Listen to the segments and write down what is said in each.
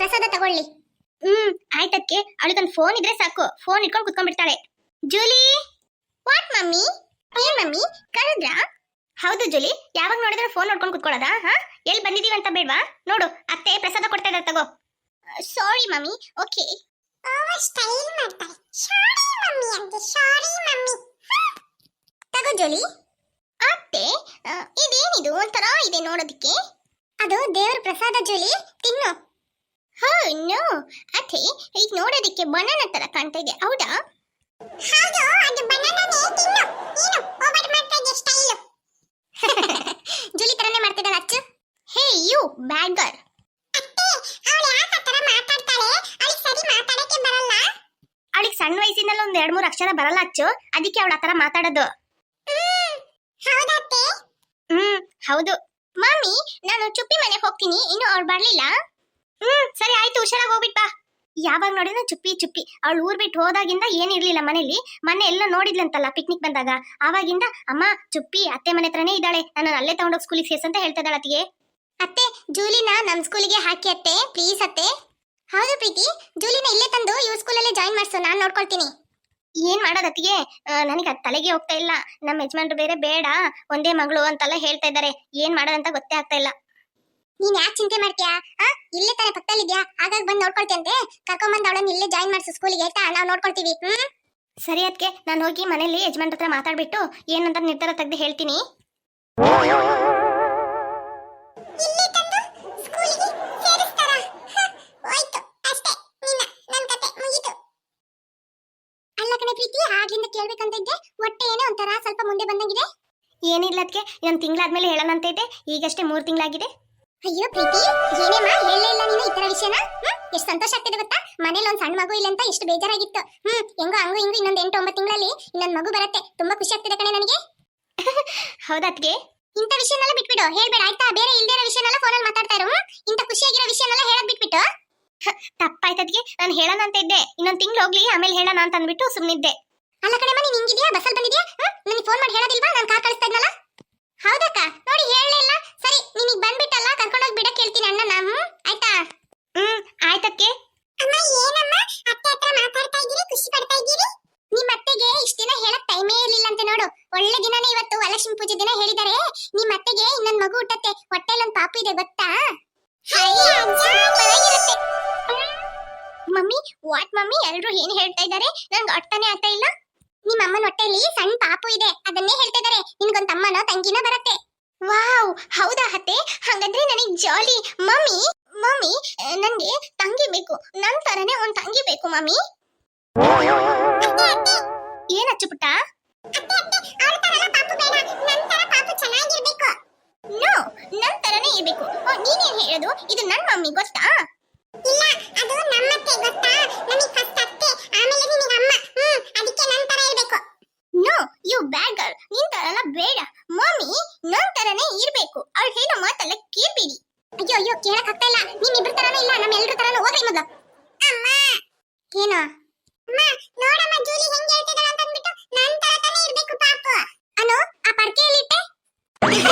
ಪ್ರಸಾದ ತಗೊಳ್ಳಿ. ಆಯ್ತಕ್ಕೆ ಅವಳಿಗೊಂದು ಫೋನ್ ಇದ್ರೆ ಸಾಕು, ಫೋನ್ ಇಟ್ಕೊಂಡು ಕುತ್ಕೊಂಡ್ಬಿಡ್ತಾಳೆ. ಜೂಲಿ. What mummy? ಏನ್ ಮಮ್ಮಿ ಕರೆದ್ರಾ? ಹೌದು ಜೂಲಿ, ಯಾವಾಗ ನೋಡಿದ್ರೆ ಫೋನ್ ನೋಡ್ಕೊಂಡು ಕುತ್ಕೊಳ್ಳೋದಾ? ಎಲ್ಲಿ ಬಂದಿದೀವಿ ಅಂತ ಬೇಡ್ವಾ? ನೋಡು ಅತ್ತೆ ಪ್ರಸಾದ ಕೊಡ್ತಾ ಇದ್ದಾರೆ, ತಗೋ. ಸಾರಿ ಮಮ್ಮಿ. ಓಕೆ. ಸ್ಟೈಲ್ ಮಾಡ್ತಾರೆ. ಸಾರಿ ಮಮ್ಮಿ ಅಂತ. ಸಾರಿ ಮಮ್ಮಿ. ತಗೋ ಜೂಲಿ. ಅತ್ತೆ ಇದೇನಿದು ಒಂಥರ ಇದೆ ನೋಡೋದಕ್ಕೆ? ಅದು ದೇವರ ಪ್ರಸಾದ ಜೂಲಿ, ತಿನ್ನು. ನೋ ಅತ್ತೆ, ಈಗ ನೋಡೋದಕ್ಕೆ ಬನಾನಾ ತರ ಕಾಣ್ತಾ ಇದೆ, ಹೌದಾ? ಹೌದು, ಅದು ಬನಾನಾನೇ, ತಿನ್ನು. ಏನು ಓವರ್ ಮಾಡ್ತಾ ಇದೆಯಾ ಸ್ಟೈಲ್? ಜೂಲಿ ತರನೇ ಮಾಡ್ತಿದ್ದಾಳೆ Achchu. Hey you bad girl. ಅತ್ತೆ ಅವಳು ಯಾಕೆ ಆ ತರ ಮಾತಾಡ್ತಾಳೆ? ಅವಳಿಗೆ ಸರಿ ಮಾತಾಡಕ್ಕೆ ಬರಲ್ಲ. ಅವಳಿಗೆ ಸಣ್ಣ ವಯಸ್ಸಿನಲ್ಲಿ ಒಂದು 2-3 ಅಕ್ಷರ ಬರಲ್ಲ ಅಚ್ಚು, ಅದಕ್ಕೆ ಅವಳು ಆ ತರ ಮಾತಾಡೋದು. ಹೌದಾ ಅತ್ತೆ? ಹೌದು. ಮಮ್ಮಿ ನಾನು ಚುಪ್ಪಿ ಮನೆಗೆ ಹೋಗ್ತೀನಿ, ಇನ್ನು ಅವ್ರು ಬರ್ಲಿಲ್ಲ. ಸರಿ ಆಯ್ತು, ಹುಷಾರಾಗಿ ಹೋಗ್ಬಿಟ್ ಬಾ. ಯಾವಾಗ ನೋಡಿದ್ರೆ ಚುಪ್ಪಿ ಚುಪ್ಪಿ. ಅವಳು ಊರ್ ಬಿಟ್ಟು ಹೋದಾಗಿಂದ ಏನಿರ್ಲಿಲ್ಲ ಮನೇಲಿ. ಮೊನ್ನೆ ಎಲ್ಲ ನೋಡಿದ್ಲಂತಲ್ಲ ಪಿಕ್ನಿಕ್ ಬಂದಾಗ, ಆವಾಗಿಂದ ಅಮ್ಮ ಚುಪ್ಪಿ ಅತ್ತೆ ಮನೆ ಹತ್ರನೇ ಇದ್ದಾಳೆ, ನಾನು ಅಲ್ಲೇ ತಗೊಂಡೋಗಿ ಸ್ಕೂಲಿಗೆ ಸೇರ್ಸ್ ಅಂತ ಹೇಳ್ತಾ ಇದ್ದಾಳೆ ಅತ್ತಿಗೆ. ಅತ್ತೆ ಜೂಲಿನ ನಮ್ ಸ್ಕೂಲಿಗೆ ಹಾಕಿ ಅತ್ತೆ, ಪ್ಲೀಸ್ ಅತ್ತೆ. ಹೌದು ಪ್ರೀತಿ, ಜೂಲಿನ ಇಲ್ಲೇ ತಂದು ಇವ್ರ ಸ್ಕೂಲಲ್ಲೇ ಜಾಯಿನ್ ಮಾಡ್ಸು, ನಾನು ನೋಡ್ಕೊಳ್ತೀನಿ. ಏನ್ ಮಾಡೋದತ್ತಿಗೆ, ನನಗೆ ಅದು ತಲೆಗೆ ಹೋಗ್ತಾ ಇಲ್ಲ. ನಮ್ಮ ಯಜಮಾನ್ರು ಬೇರೆ ಬೇಡ ಒಂದೇ ಮಗಳು ಅಂತೆಲ್ಲ ಹೇಳ್ತಾ ಇದ್ದಾರೆ, ಏನ್ ಮಾಡೋದಂತ ಗೊತ್ತೇ ಆಗ್ತಾ ಇಲ್ಲ. ನೀನ್ ಯಾಕೆ ಚಿಂತೆ ಮಾಡ್ತೀಯಾ? ಇಲ್ಲೇ ತಾನೇ ಪಕ್ಕದಲ್ಲಿದ್ಯಾ, ಹಾಗಾಗಿ ಬಂದು ನೋಡ್ಕೊಳ್ತೀಯಂತೆ. ಕರ್ಕೊಂಬಂದು ಅವಳನ್ನ ಇಲ್ಲೇ ಜಾಯಿನ್ ಮಾಡಿಸು ಸ್ಕೂಲಿಗೆ, ಆಯ್ತಾ? ನಾವು ನೋಡ್ಕೊಳ್ತೀವಿ. ಸರಿ ಅದಕ್ಕೆ ನಾನು ಹೋಗಿ ಮನೇಲಿ ಯಜಮಾನ್ರ ಹತ್ರ ಮಾತಾಡ್ಬಿಟ್ಟು ಏನಂತ ನಿರ್ಧಾರ ತೆಗೆದು ಹೇಳ್ತೀನಿ. ಅಲ್ಲ ಕಣೆ ಪ್ರೀತಿ, ಆಗ್ಲಿಂದ ಕೇಳ್ಬೇಕಂತ ಇದ್ದೆ, ಹೊಟ್ಟೆ ಏನೋ ಒಂಥರ ಸ್ವಲ್ಪ ಮುಂದೆ ಬಂದಂಗಿದೆ. ಏನಿಲ್ಲ ಅದಕ್ಕೆ, ಇನ್ನೊಂದು ತಿಂಗಳಾದ್ಮೇಲೆ ಹೇಳೋಣಂತ ಇದ್ದೆ, ಈಗಷ್ಟೇ 3 ತಿಂಗಳಾಗಿದೆ. ಅಯ್ಯೋ ಪ್ರೀತಿ, ಏನೇಮ್ಮ ಹೇಳಲೇ ಇಲ್ಲ ನೀನು ಈ ತರ ವಿಷಯನ? ಎಷ್ಟು ಸಂತೋಷ ಆಗ್ತಿದೆ ಗೊತ್ತಾ? ಮನೇಲಿ ಒಂದ್ ಸಣ್ಣ ಮಗು ಇಲ್ಲ ಅಂತ ಎಷ್ಟು ಬೇಜಾರಾಗಿತ್ತು. ಹೆಂಗೋ ಹಂಗು ಹಿಂಗು ಇನ್ನೊಂದು 8-9 ತಿಂಗಳಲ್ಲಿ ಇನ್ನೊಂದು ಮಗು ಬರುತ್ತೆ, ತುಂಬಾ ಖುಷಿ ಆಗ್ತಿದೆ ಕಣೆ ನನಗೆ. ಹೌದತ್ಗೆ, ಇಂಥ ವಿಷಯನೆಲ್ಲ ಬಿಟ್ಬಿಡು, ಹೇಳ್ಬೇಡ ಆಯ್ತಾ? ಬೇರೆ ಇಲ್ದೇ ಇರೋ ವಿಷಯನೆಲ್ಲ ಫೋನಲ್ಲಿ ಮಾತಾಡ್ತಾ ಇರು. ಇಂಥ ಖುಷಿಯಾಗಿರೋ ವಿಷಯನೆಲ್ಲ ಹೇಳೋದ್ ಬಿಟ್ಬಿಟ್ಟು. ತಪ್ಪಾಯ್ತದ್ಗೆ, ನಾನು ಹೇಳೋಣ ಅಂತ ಇದ್ದೆ, ಇನ್ನೊಂದು ತಿಂಗಳು ಹೋಗ್ಲಿ ಆಮೇಲೆ ಹೇಳೋಣ ಅಂತ ಅಂದ್ಬಿಟ್ಟು ಸುಮ್ಮನಿದ್ದೆ. ಅಲ್ಲ ಕಣೆ ನೀನ್ ಹಿಂಗಿದ್ಯಾ, ಬಸ್ಸಲ್ಲಿ ಬಂದಿದ್ಯಾ? ನನಗೆ ಫೋನ್ ಮಾಡಿ ಹೇಳೋದಿಲ್ವಾ? ನಾನು ಕಾರ್ ಕಳಿಸ್ತಾ ಇದ್ನಲ್ಲ. ಹೌದಕ್ಕ, ನೋಡಿ ಹೇಳಲಿಲ್ಲ. ಸರಿ ನೀನೀಗ ಬಂದ್ಬಿಟ್ಟಲ್ಲ, ಕರ್ಕೊಂಡೋಗಿ ಬಿಡಕ್ಕೆ ಹೇಳ್ತೀನಿ ಅಣ್ಣನ, ಆಯ್ತಾ? ಆಯ್ತಕ್ಕೆ. ಅಮ್ಮ ಏನಮ್ಮ ಅತ್ತೆ ಹತ್ರ ಮಾತಾಡ್ತಾ ಇದ್ದೀರಿ, ಖುಷಿ ಪಡ್ತಾ ಇದ್ದೀರಿ? ನಿಮ್ಮ ಅತ್ತೆಗೆ ಇಷ್ಟ ದಿನ ಹೇಳಕ್ ಟೈಮೇ ಇರ್ಲಿಲ್ಲ ಅಂತ ನೋಡು. ಒಳ್ಳೆ ದಿನನೇ ಇವತ್ತು, ವರಲಕ್ಷ್ಮಿ ಪೂಜೆ ದಿನ ಹೇಳಿದ್ದಾರೆ. ನಿಮ್ಮ ಅತ್ತೆಗೆ ಇನ್ನೊಂದು ಮಗು ಹುಟ್ಟತ್ತೆ, ಹೊಟ್ಟೆಲಿ ಒಂದು ಪಾಪು ಇದೆ ಗೊತ್ತಾ? ಮಮ್ಮಿ ವಾಟ್ ಮಮ್ಮಿ, ಎಲ್ರು ಏನ್ ಹೇಳ್ತಾ ಇದ್ದಾರೆ? ನನ್ಗೆ ಅರ್ಥನೇ ಆಗ್ತಾ ಇಲ್ಲ. ನಿಮ್ಮ ಅಮ್ಮನ ಹೊಟ್ಟೆಲಿ ಸಣ್ಣ ಪಾಪು ಇದೆ, ಅದನ್ನೇ ಹೇಳ್ತಾ ಇದ್ದಾರೆ. ನಿನ್ಗೊಂದು ತಮ್ಮನೋ ತಂಗಿನ ಬರುತ್ತೆ. ವಾವ್, ಹೌದಾ ಅತ್ತೆ? ಹಾಗಾದ್ರೆ ನನಗೆ ಜಾಲಿ. ಮಮ್ಮಿ ಮಮ್ಮಿ ನನ್ಗೆ ತಂಗಿ ಬೇಕು, ನನ್ ತರನೇ ಒಂದ್ ತಂಗಿ ಬೇಕು ಮಮ್ಮಿ. ಏನ್ ಅಚ್ಚು ಪುಟ್ಟ? ನೋ, ನನ್ ತರನೇ ಇರ್ಬೇಕು. ನೀನೇನ್ ಹೇಳೋದು? ಇದು ನನ್ ಮಮ್ಮಿ ಗೊತ್ತಾ? ಇಲ್ಲ, ಅದು ನಮ್ಮತ್ತೆ ಗೊತ್ತಾ? ನಮಗೆ ಫಸ್ಟ್ ಅತ್ತೆ, ಆಮೇಲೆ ನಿಮಗೆ ಅಮ್ಮ. ಅದಕ್ಕೆ ನನ್ ತರ ಇರಬೇಕು. ನೋ ಯು ಬ್ಯಾಡ್ ಗರ್ಲ್, ನಿನ್ ತರ ಎಲ್ಲ ಬೇಡ. ಮಮ್ಮಿ ನನ್ ತರನೇ ಇರ್ಬೇಕು. ಅವಳು ಹೇಳೋ ಮಾತೆಲ್ಲ ಕೇಳ್ಬೇಡಿ. ಅಯ್ಯೋ ಅಯ್ಯೋ, ಕೇಳಕ್ ಆಗ್ತಾ ಇಲ್ಲ. ನೀನ್ ಇಬ್ರ ತರನೂ ಇಲ್ಲ, ನಮ್ಮ ಎಲ್ರ ತರನೂ. ಹೋಗ್ರಿ ಮೊದಲು. ಅಮ್ಮ ಏನು? ಅಮ್ಮ ನೋಡಮ್ಮ ಜೂಲಿ ಹೆಂಗೆ ಹೇಳ್ತಿದ್ದಾಳೆ ಅಂತ ಅಂದ್ಬಿಟ್ಟು, ನನ್ ತರ ತಾನೇ ಇರ್ಬೇಕು ಪಾಪು ಅನು. ಆ ಪರ್ಕೆಯಲ್ಲಿ ಇಟ್ಟೆ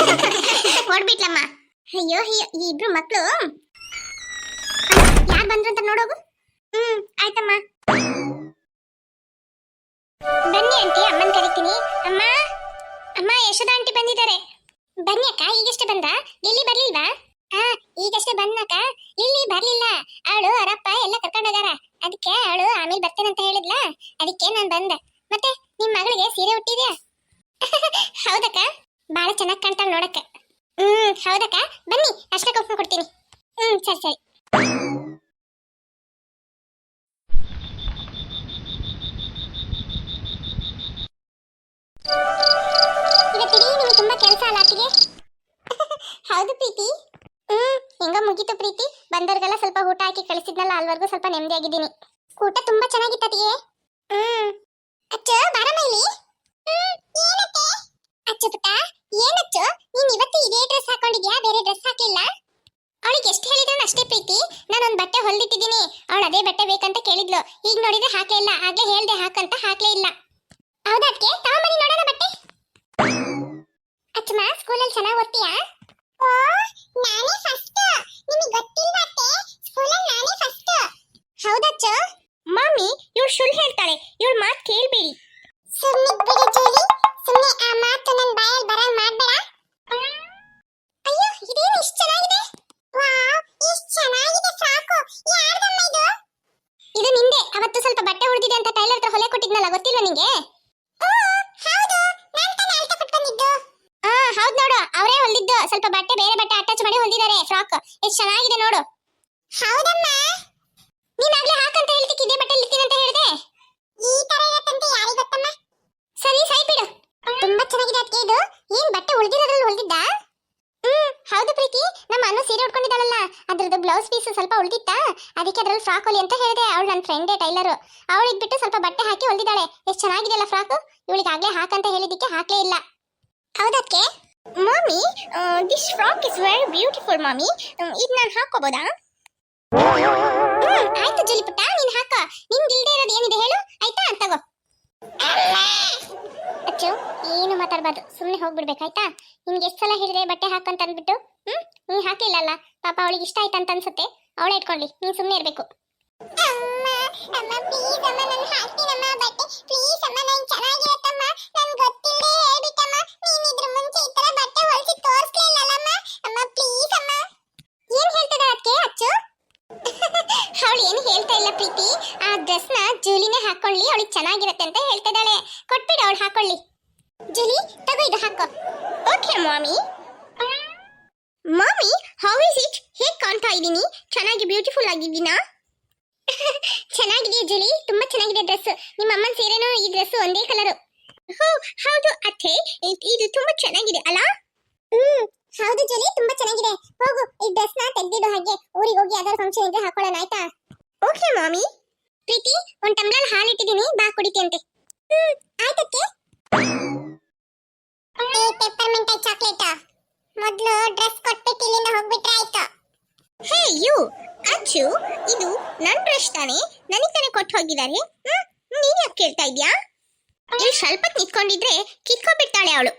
ಹೊಡ್ಬಿಟ್ಲಮ್ಮ. ಅಯ್ಯೋ ಅಯ್ಯೋ, ಈ ಇಬ್ರು ಮಕ್ಕಳು ಯಾರು ಬಂದ್ರು ಅಂತ ನೋಡೋಗು. ಆಯ್ತಮ್ಮ. ಬನ್ನಿ ಆಂಟಿ, ಅಮ್ಮನ್ ಕರಿತೀನಿ. ಅಮ್ಮ ಅಮ್ಮ, ಯಶೋದಾ ಆಂಟಿ ಬಂದಿದ್ದಾರೆ. ಬನ್ನಿ ಅಕ್ಕ. ಈಗಷ್ಟೇ ಬಂದ? ಲಿಲ್ಲಿ ಬರ್ಲಿಲ್ವಾ? ಈಗಷ್ಟೇ ಬಂದಕ್ಕ. ಲಿಲ್ಲಿ ಬರ್ಲಿಲ್ಲ, ಅವಳು ಅವರಪ್ಪ ಎಲ್ಲ ಕರ್ಕೊಂಡೋಗಾರ. ಅದಕ್ಕೆ ಅವಳು ಆಮೇಲೆ ಬರ್ತೇನೆ ಅಂತ ಹೇಳಿದ್ಲ, ಅದಕ್ಕೆ ನಾನು ಬಂದೆ. ಮತ್ತೆ ನಿಮ್ ಮಗಳಿಗೆ ಸೀರೆ ಹುಟ್ಟಿದ್ಯಾ? ಹೌದಕ್ಕ, ಬಾಳ ಚೆನ್ನಾಗಿ ಕಾಣ್ತಾಳೆ ನೋಡಕ್ಕೆ. ಹೌದಕ್ಕ, ಬನ್ನಿ ಅಷ್ಟೇ ಕುಂಕುಮ ಕೊಡ್ತೀನಿ. ಸರಿ ಸರಿ. ಇವತ್ತಿಡೀ ನಿಮ್ಗೆ ತುಂಬಾ ಕೆಲಸ ಅಲ್ಲ ಅತ್ತಿಗೆ? ಹೌದು ಪ್ರೀತಿ. ಹೆಂಗ ಮುಗೀತು ಪ್ರೀತಿ. ಬಂದವ್ರಿಗೆಲ್ಲ ಸ್ವಲ್ಪ ಊಟ ಹಾಕಿ ಕಳಿಸಿದ್ನಲ್ಲ, ಅಲ್ವರೆಗೂ ಸ್ವಲ್ಪ ನೆಮ್ಮದಿಯಾಗಿದ್ದೀನಿ. ಊಟ ತುಂಬಾ ಚೆನ್ನಾಗಿತ್ತು ಅತ್ತಿಗೆ. ಅಚ್ಚ ಬಾರಮ್ಮ ಇಲ್ಲಿ. ಅಚ್ಚ ಪುಟ್ಟ, ಏನಚ್ಚು ನೀನ್ ಇವತ್ತು ಇದೇ ಡ್ರೆಸ್ ಹಾಕೊಂಡಿದ್ಯಾ, ಬೇರೆ ಡ್ರೆಸ್ ಹಾಕ್ಲಿಲ್ಲ? ಅವಳಿಗೆ ಎಷ್ಟು ಹೇಳಿದ್ರು ಅಷ್ಟೇ ಪ್ರೀತಿ, ನಾನೊಂದು ಬಟ್ಟೆ ಹೊಲ್ದಿಟ್ಟಿದ್ದೀನಿ, ಅವಳು ಅದೇ ಬಟ್ಟೆ ಬೇಕಂತ ಕೇಳಿದ್ಲು. ಈಗ ನೋಡಿದ್ರೆ ಹಾಕ್ಲೇ ಇಲ್ಲ, ಆಗ್ಲೇ ಹೇಳ್ದೆ ಹಾಕಂತ ಹಾಕ್ಲೇ ಇಲ್ಲ. ಹೌದಕ್ಕೆ, ತಗೊಂಬನ್ನಿ ನೋಡೋಣ ಬಟ್ಟೆ. ಅಚ್ಚಮ್ಮ ಸ್ಕೂಲಲ್ಲಿ ಚೆನ್ನಾಗಿ ಓದ್ತೀಯಾ? ನಾನೇ ಫಸ್ಟ್. ನಿಮಗೆ ಗೊತ್ತಿಲ್ವಾ ಅತ್ತೆ, ಸ್ಕೂಲಲ್ಲಿ ನಾನೇ ಫಸ್ಟ್. ಹೇಳ್ತಿದ್ದಾಳೆ. ಇವಳ ಮಾತು ಕೇಳ್ಬೇಡಿ. ಸುಮ್ಮನೆ ಬಿಡು ಜೂಲಿ, ಸುಮ್ಮನೆ ಆ ಮಾತು ನನ್ನ ಬಾಯಲ್ಲಿ ಬರಂಗ್ ಮಾಡ್ಬೇಡ. ಅಯ್ಯೋ ಇದೇನು ಇಷ್ಟು ಚೆನ್ನಾಗಿದೆ. ವಾವ್, ಇಷ್ಟು ಚೆನ್ನಾಗಿದೆ ಫ್ರಾಕು. ಯಾರ್ದಮ್ಮ ಇದು? ಇದು ನಿಂದೆ. ಅವತ್ತು ಸ್ವಲ್ಪ ಬಟ್ಟೆ ಉಳಿದಿದೆ ಅಂತ ಟೈಲರ್ ಹತ್ರ ಹೊಲೆ ಕೊಟ್ಟಿದ್ನಲ್ಲ, ಗೊತ್ತಿಲ್ಲ ನಿಂಗೆ? ಹೌದು, ನಾನು ತಾನೇ ಅಳ್ತಾ ಕೊಟ್ಟು ಬಂದಿದ್ದು. ಹೌದು ನೋಡು, ಅವರೇ ಹೊಲಿದಿದ್ದು. ಸ್ವಲ್ಪ ಬಟ್ಟೆ ಬೇರೆ ಬಟ್ಟೆ ಅಟ್ಯಾಚ್ ಮಾಡಿ ಹೊಲಿದಿದ್ದಾರೆ ಫ್ರಾಕ್. ಎಷ್ಟು ಚೆನ್ನಾಗಿದೆ ನೋಡು. ಹೌದಮ್ಮ, ನೀನ್ ಆಗ್ಲೇ ಹಾಕಂತ ಹೇಳ್ತಿಕ್ಕೆ ಇದೇ ಬಟ್ಟೆ ಇರ್ತೀನಿ ಅಂತ ಹೇಳಿದೆ. ಈ ತರ ಇರತ್ತಂತ ಯಾರಿಗೆ ಗೊತ್ತಮ್ಮ? ಸರಿ ಸೈ ಬಿಡು. ತುಂಬಾ ಚೆನ್ನಾಗಿದೆ ಅದಕ್ಕೆ. ಇದು ಏನ್ ಬಟ್ಟೆ ಉಳಿದಿರೋದ್ರಲ್ಲಿ ಹೊಲಿದಿದ್ದ? ಹೌದು ಪ್ರೀತಿ, ನಮ್ಮ ಅನ್ನು ಸೀರೆ ಉಟ್ಕೊಂಡಿದ್ದಾಳಲ್ಲ, ಅದ್ರದ್ದು ಬ್ಲೌಸ್ ಪೀಸ್ ಸ್ವಲ್ಪ ಉಳಿದಿತ್ತಾ, ಅದಕ್ಕೆ ಅದ್ರಲ್ಲಿ ಫ್ರಾಕ್ ಹೊಲಿ ಅಂತ ಹೇಳಿದೆ. ಅವಳು ನನ್ನ ಫ್ರೆಂಡೇ ಟೈಲರು. ಅವಳಿಗೆ ಬಿಟ್ಟು ಸ್ವಲ್ಪ ಬಟ್ಟೆ ಹಾಕಿ ಹೊಲಿದಿದ್ದಾಳೆ. ಎಷ್ಟು ಚೆನ್ನಾಗಿದೆಯಲ್ಲ ಫ್ರಾಕು. ಇವಳಿಗೆ ಆಗ್ಲೇ ಹಾಕಂತ ಹೇಳಿದ್ದಕ್ಕೆ ಹಾಕ್ಲೇ ಇಲ್ಲ. ಹೌದಕ್ಕೆ mummy, this frock is very beautiful mummy. ಇದು ನಾನು ಹಾಕೋಬೋದಾ? ಆಯ್ತು ಜುಲಿ ಪುಟ್ಟ, ನೀನ್ ಹಾಕ. ನಿಂಗೆ ಇಲ್ದೇ ಇರೋದು ಏನಿದೆ ಹೇಳು, ಆಯ್ತಾ? ತಗೋ. ಅಚ್ಚು, ಏನು ಮಾತಾಡ್ಬಾರ್ದು, ಸುಮ್ಮನೆ ಹೋಗ್ಬಿಡ್ಬೇಕಾಯ್ತಾ? ನಿನ್ಗೆ ಎಷ್ಟು ಸಲ ಹೇಳಿದೆ ಬಟ್ಟೆ ಹಾಕಂತ ಅಂದ್ಬಿಟ್ಟು? ನೀನ್ ಹಾಕ್ಲಿಲ್ಲಲ್ಲ. ಪಾಪ ಅವಳಿಗೆ ಇಷ್ಟ ಆಯ್ತು ಅಂತ ಅನ್ಸುತ್ತೆ, ಅವಳೇ ಇಟ್ಕೊಂಡ್ಲಿ. ನೀನ್ ಸುಮ್ಮನೆ ಇರ್ಬೇಕು. ಅಮ್ಮ, ಅಮ್ಮ ಪ್ಲೀಸ್ ಅಮ್ಮ, ನಾನು ಹಾಕ್ತೀನಮ್ಮ ಬಟ್ಟೆ. ಪ್ಲೀಸ್ ಅಮ್ಮ, ನಾನು ಚೆನ್ನಾಗಿರತ್ತಮ್ಮ. ನನ್ ಗೊತ್ತಿಲ್ಲದೆ ಹೇಳ್ಬಿಟ್ಟಮ್ಮ. ನೀನ್ ಇದ್ರ ಮುಂಚೆ ಈ ತರ ಬಟ್ಟೆ ಹೊಲಿಸಿ ತೋರಿಸ್ಲಿಲ್ಲಲ್ಲಮ್ಮ. ಅಮ್ಮ ಪ್ಲೀಸ್ ಅಮ್ಮ. ಏನ್ ಹೇಳ್ತಿದ್ದಾಳೆ ಅದಕ್ಕೆ ಅಚ್ಚು? ಅವಳು ಏನು ಹೇಳ್ತಾ ಇಲ್ಲ ಪ್ರೀತಿ. ಆ ಡ್ರೆಸ್ನ ಜೂಲಿನೇ ಹಾಕೊಳ್ಳಿ, ಅವಳಿಗೆ ಚೆನ್ನಾಗಿರುತ್ತೆ ಅಂತ ಹೇಳ್ತಿದ್ದಾಳೆ. ಕೊಟ್ಬಿಡು, ಅವಳು ಹಾಕೊಳ್ಳಿ. ಜೂಲಿ, ತಗೋ ಇದು ಹಾಕೋ. Okay Mami. Mami, how is it? ಹೇಗೆ ಕಾಣ್ತಾ ಇದ್ದೀನಿ? ಚೆನ್ನಾಗಿ ಬ್ಯೂಟಿಫುಲ್ ಆಗಿದ್ದೀನಾ? ಚೆನ್ನಾಗಿದೆಯಾ ಜೂಲಿ? ತುಂಬಾ ಚೆನ್ನಾಗಿದೆ ಡ್ರೆಸ್. ನಿಮ್ಮ ಅಮ್ಮನ ಸೀರೆನೂ ಈ ಡ್ರೆಸ್ ಒಂದೇ ಕಲರು. ಹೌದು ಅತ್ತೆ, ಇದು ತುಂಬಾ ಚೆನ್ನಾಗಿದೆ ಅಲ್ಲ? ಹೌದು ಜೂಲಿ, ತುಂಬಾ ಚೆನ್ನಾಗಿದೆ. ಹೋಗು, ಈ ಡ್ರೆಸ್ ನ ತೆಗ್ದಿಡು. ಹಾಗೆ ಊರಿಗೆ ಹೋಗಿ ಯಾವ್ದಾದ್ರು ಫಂಕ್ಷನ್ ಇದ್ರೆ ಹಾಕೊಳ್ಳೋಣ, ಆಯ್ತಾ? ಓಕೆ ಮಾಮಿ. ಪ್ರೀತಿ, ಒಂದು ಟಂಬ್ಲರ್ ಹಾಲು ಇಟ್ಟಿದ್ದೀನಿ, ಬಾ ಕುಡಿತಿಯಂತೆ. ಆಯ್ತಕ್ಕೆ. ಈ ಪೆಪ್ಪರ್ಮೆಂಟ್ ಚಾಕ್ಲೇಟ್ ಮೊದಲು ಡ್ರೆಸ್ ಕೊಟ್ಬಿಟ್ಟು ಇಲ್ಲಿಂದ ಹೋಗ್ಬಿಟ್ರೆ ಆಯ್ತು. ಹೇ ಯು ಅಚ್ಚು, ಇದು ನನ್ನ ಡ್ರೆಸ್ ತಾನೆ, ನನಗೆ ತಾನೆ ಕೊಟ್ಟು ಹೋಗಿದ್ದಾರೆ. ನೀನ್ ಯಾಕೆ ಕೇಳ್ತಾ ಇದ್ಯಾ? ಇಲ್ಲಿ ಸ್ವಲ್ಪ ನಿಂತ್ಕೊಂಡಿದ್ರೆ ಕಿತ್ಕೊಂಡ್ಬಿಡ್ತಾಳೆ ಅವಳು.